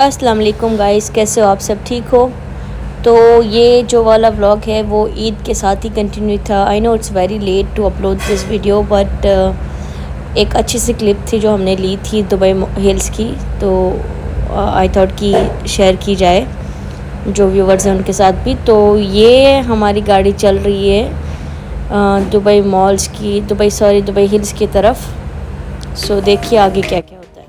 अस्सलाम वालेकुम गाइस, कैसे हो आप सब? ठीक हो? तो ये जो वाला व्लॉग है वो ईद के साथ ही कंटिन्यू था। I know it's very late to upload this video, but एक अच्छी सी क्लिप थी जो हमने ली थी दुबई हिल्स की, तो आई थॉट कि शेयर की जाए जो व्यूवर्स हैं उनके साथ भी। तो ये हमारी गाड़ी चल रही है दुबई मॉल्स की, दुबई हिल्स की तरफ। सो देखिए आगे क्या क्या होता है।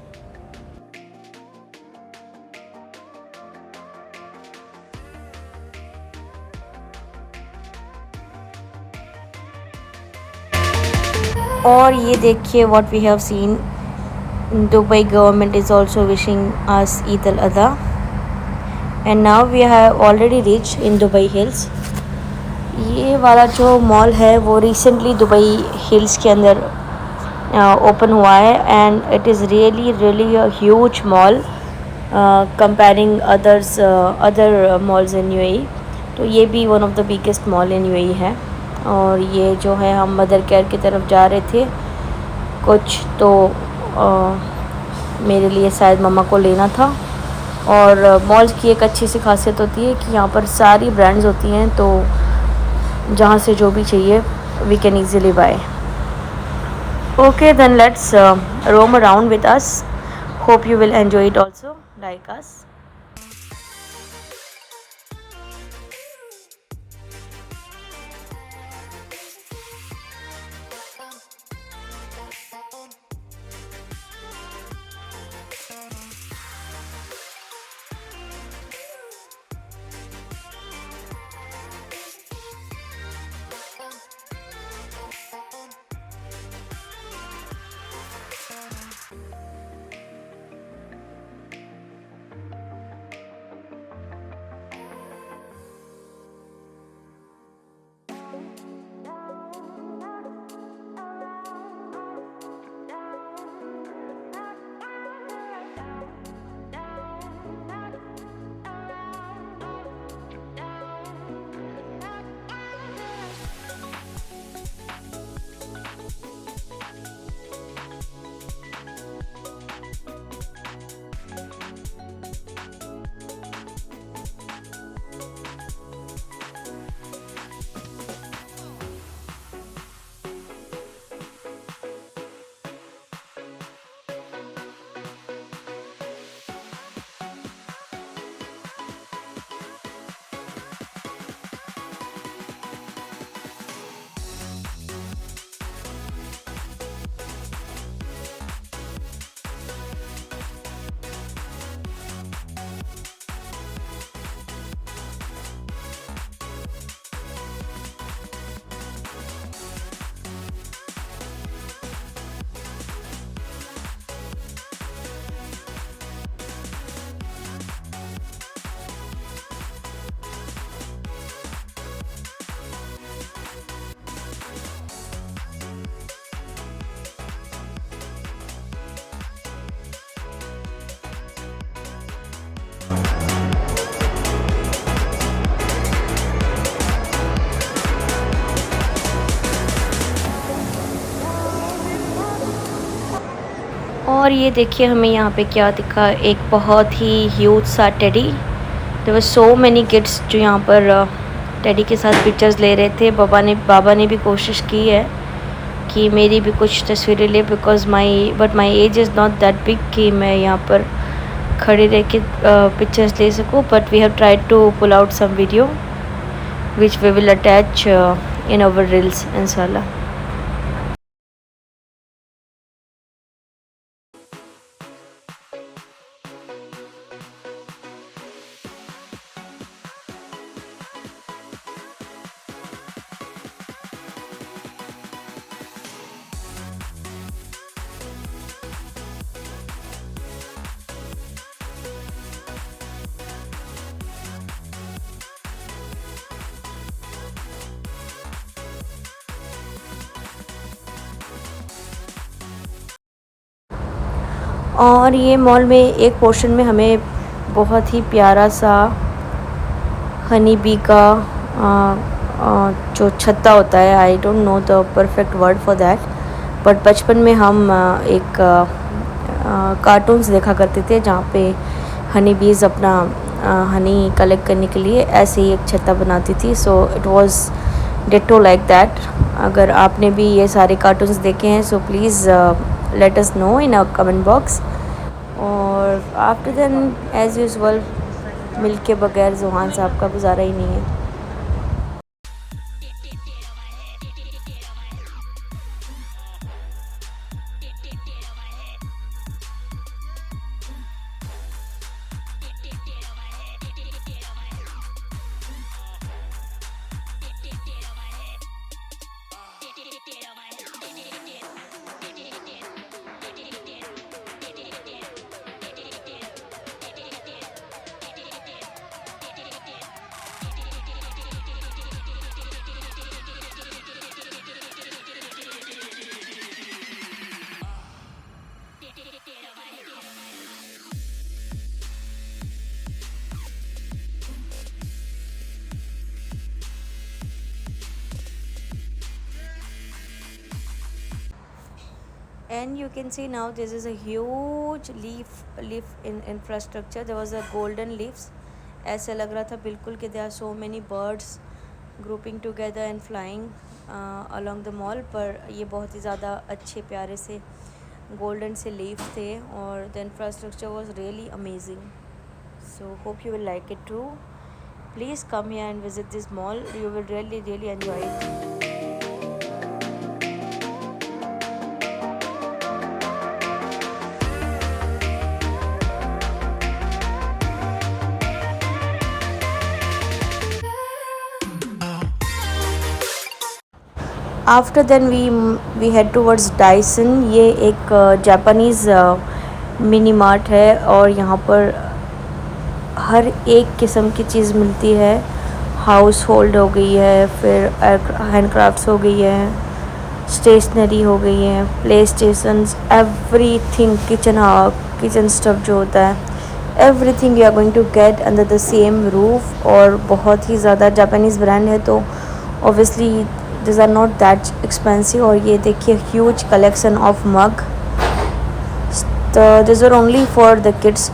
और ये देखिए what we have seen, Dubai government is also wishing us Eid al Adha, and now we have already reach in Dubai Hills. ये वाला जो मॉल है वो रिसेंटली दुबई हिल्स के अंदर ओपन हुआ है, and it is really really a huge mall comparing other malls in UAE. तो ये भी one of the biggest mall in UAE है। और ये जो है हम मदर केयर की तरफ जा रहे थे कुछ, तो मेरे लिए शायद मम्मा को लेना था। और मॉल्स की एक अच्छी सी खासियत होती है कि यहाँ पर सारी ब्रांड्स होती हैं, तो जहाँ से जो भी चाहिए we can easily buy. Okay then let's roam around with us, hope you will enjoy it also like us. और ये देखिए हमें यहाँ पे क्या दिखा, एक बहुत ही ह्यूज सा teddy. There were so many kids जो यहाँ पर टेडी के साथ पिक्चर्स ले रहे थे। बाबा ने भी कोशिश की है कि मेरी भी कुछ तस्वीरें ले, because my age is not that big कि मैं यहाँ पर खड़े रह के पिक्चर्स ले सकूँ, but we have tried to pull out some video which we will attach in our reels इंशाल्लाह। और ये मॉल में एक पोर्शन में हमें बहुत ही प्यारा सा हनी बी का जो छत्ता होता है, I don't know the perfect word for that, but बचपन में हम एक कार्टून्स देखा करते थे जहाँ पे हनी बीज अपना हनी कलेक्ट करने के लिए ऐसे ही एक छत्ता बनाती थी. So it was ditto like that. अगर आपने भी ये सारे कार्टून्स देखे हैं सो please let us know in a comment box. और after then as usual milk के बगैर जुहान साहब का गुजारा ही नहीं है. And you can see now this is a huge leaf in infrastructure. There was a golden leaves. ऐसे लग रहा था बिल्कुल कि there are so many birds grouping together and flying along the mall. पर ये बहुत ही ज़्यादा अच्छे प्यारे से golden से leaves थे और the infrastructure was really amazing. So hope you will like it too. Please come here and visit this mall. You will really enjoy it. After then we head towards Dyson. ये एक Japanese mini mart है और यहाँ पर हर एक किस्म की चीज़ मिलती है. हाउस होल्ड हो गई है, फिर हैंड क्राफ्ट्स हो गई है, स्टेशनरी हो गई है, play stations, everything, kitchen stuff जो होता है, everything you are going to get under the same roof. और बहुत ही ज़्यादा जापानीज़ ब्रांड है तो obviously this are not that expensive. और ये देखिए ह्यूज कलेक्शन ऑफ मग. तो this are only for the kids.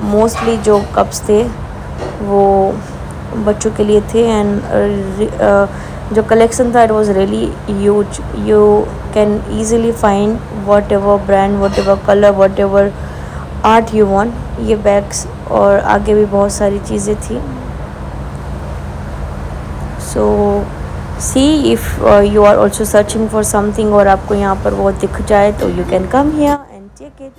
Mostly जो कप्स थे वो बच्चों के लिए थे. एंड जो कलेक्शन था it was really huge. You can easily find whatever brand, whatever colour, whatever art you want. ये बैग्स और आगे भी बहुत सारी चीज़ें थी. So see if you are also searching for something और आपको यहाँ पर वो दिख जाए तो you can come here and take it.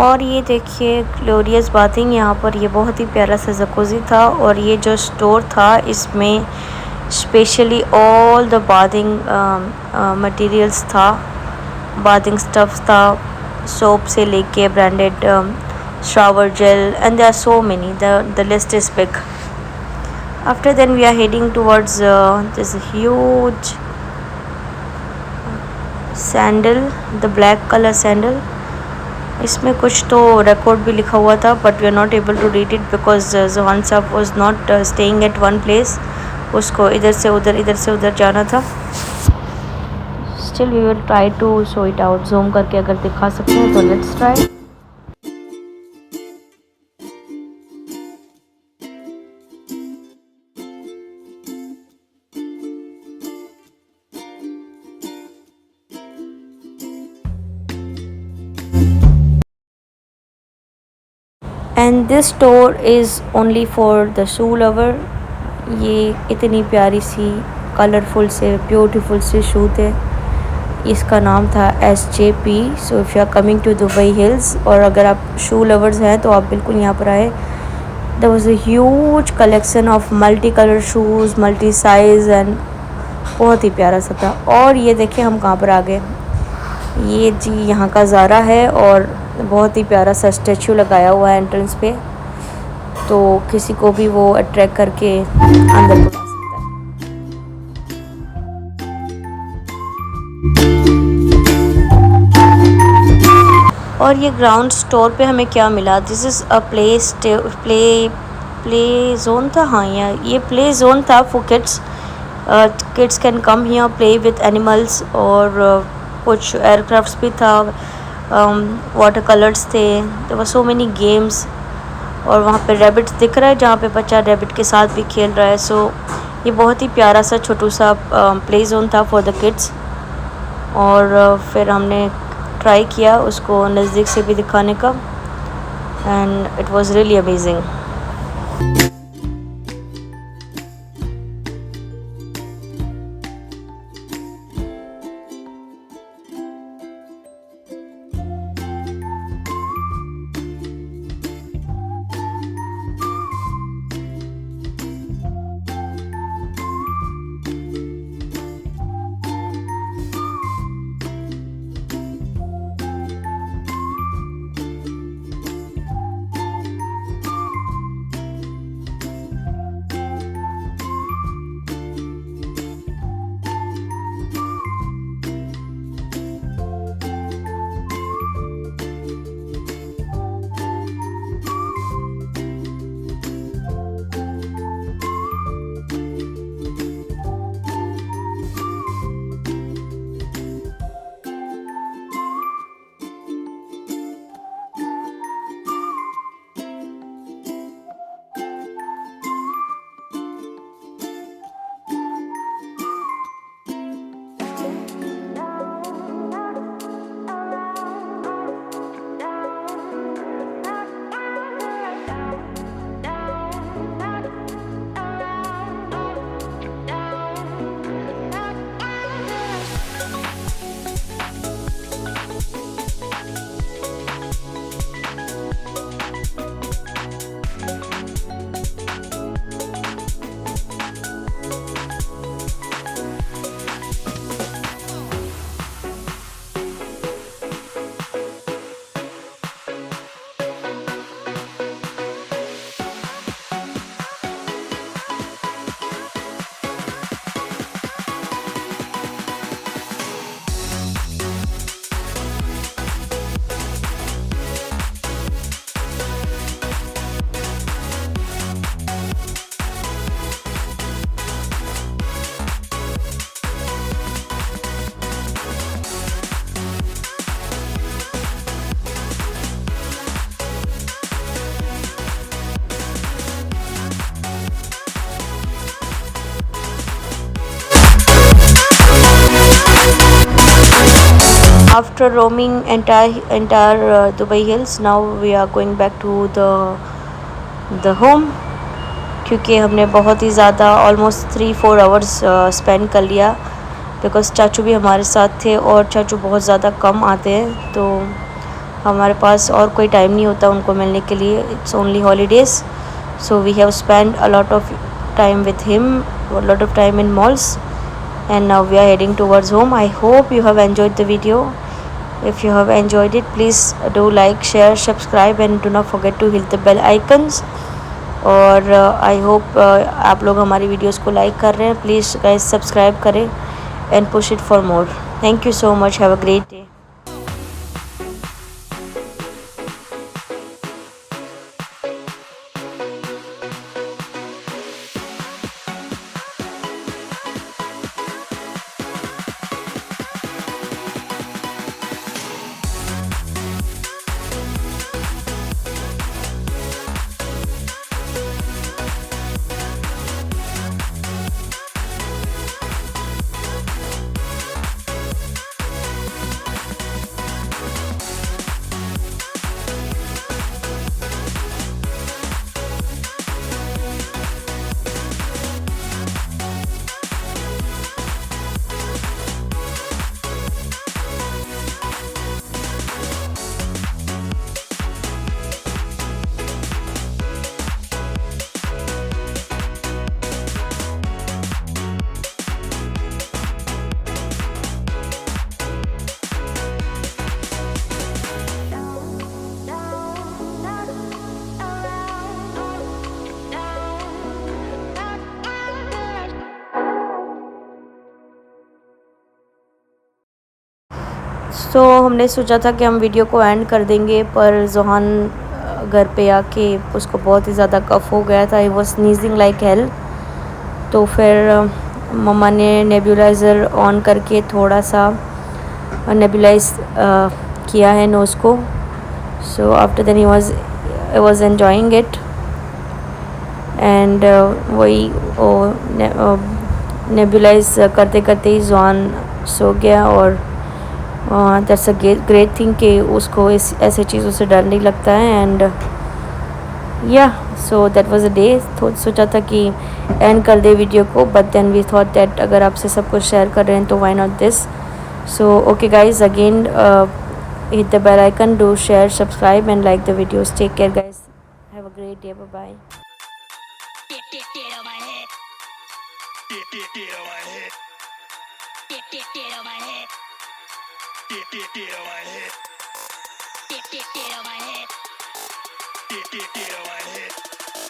और ये देखिए ग्लोरियस बाथिंग, यहाँ पर ये बहुत ही प्यारा सा जकूज़ी था। और ये जो स्टोर था इसमें specially all the bathing materials था, बाथिंग स्टफ्स था, सोप से लेके branded shower gel, and there are so many, the list is big. After then we are heading towards this huge sandal, the black color sandal. इसमें कुछ तो record भी लिखा हुआ था but we are not able to read it because Jahan साहब was not staying at one place, उसको इधर से उधर जाना था। Still we will try to show it out, zoom करके अगर दिखा सकते हैं तो let's try. And this store is only for the shoe lover. ये इतनी प्यारी सी कलरफुल से ब्यूटीफुल से शू थे। इसका नाम था SJP। So if you are coming to Dubai Hills और अगर आप शू लवर्स हैं तो आप बिल्कुल यहाँ पर आए। There was a huge collection of multi colour shoes, multi size, and बहुत ही प्यारा सा था। और ये देखिए हम कहाँ पर आ गए, ये जी यहाँ का ज़ारा है और बहुत ही प्यारा सा स्टैचू लगाया हुआ है एंट्रेंस पे, तो किसी को भी वो अट्रैक्ट करके अंदर बुला सकता है। और ये ग्राउंड स्टोर पे हमें क्या मिला, this is a play zone था। हाँ, ये प्ले जोन था for kids. Kids can come here play with animals, और कुछ एयरक्राफ्ट्स भी था, वाटर कलर्स थे, there were so many games. और वहाँ पे रैबिट्स दिख रहा है जहाँ पे बच्चा रैबिट के साथ भी खेल रहा है। सो ये बहुत ही प्यारा सा छोटू सा प्ले जोन था फॉर द किड्स। और फिर हमने ट्राई किया उसको नज़दीक से भी दिखाने का, and it was really amazing. After roaming entire Dubai Hills, now we are going back to the home, क्योंकि हमने बहुत ही ज़्यादा ऑलमोस्ट 3-4 आवर्स स्पेंड कर लिया, बिकॉज़ चाचू भी हमारे साथ थे और चाचू बहुत ज़्यादा कम आते हैं, तो हमारे पास और कोई टाइम नहीं होता उनको मिलने के लिए. It's only holidays, so we have spend a lot of time with him, a lot of time in malls, and now we are heading towards home. I hope you have enjoyed the video. If you have enjoyed it, please do like, share, subscribe, and do not forget to hit the bell icons. और I hope आप लोग हमारी videos को like कर रहे हैं. Please guys subscribe करें and push it for more. Thank you so much. Have a great day. तो हमने सोचा था कि हम वीडियो को एंड कर देंगे, पर जोहान घर पे आके उसको बहुत ही ज़्यादा कफ हो गया था. He was sneezing like hell. तो फिर मम्मा ने नेबुलाइज़र ऑन करके थोड़ा सा नेबुलाइज किया है नोज़ को. So after then he was enjoying it. And वही नेबुलाइज करते करते ही जोहान सो गया. और दैट्स अ ग्रेट थिंग कि उसको ऐसे चीज़ों से डर नहीं लगता है. And yeah so that was a day. सोचा था कि एंड कर दे वीडियो को, but then we thought that अगर आपसे सब कुछ शेयर कर रहे हैं तो why not this. So okay guys, again hit the bell icon, do share, subscribe, and like the videos. Take care guys, have a great day. Bye bye. Get on my head.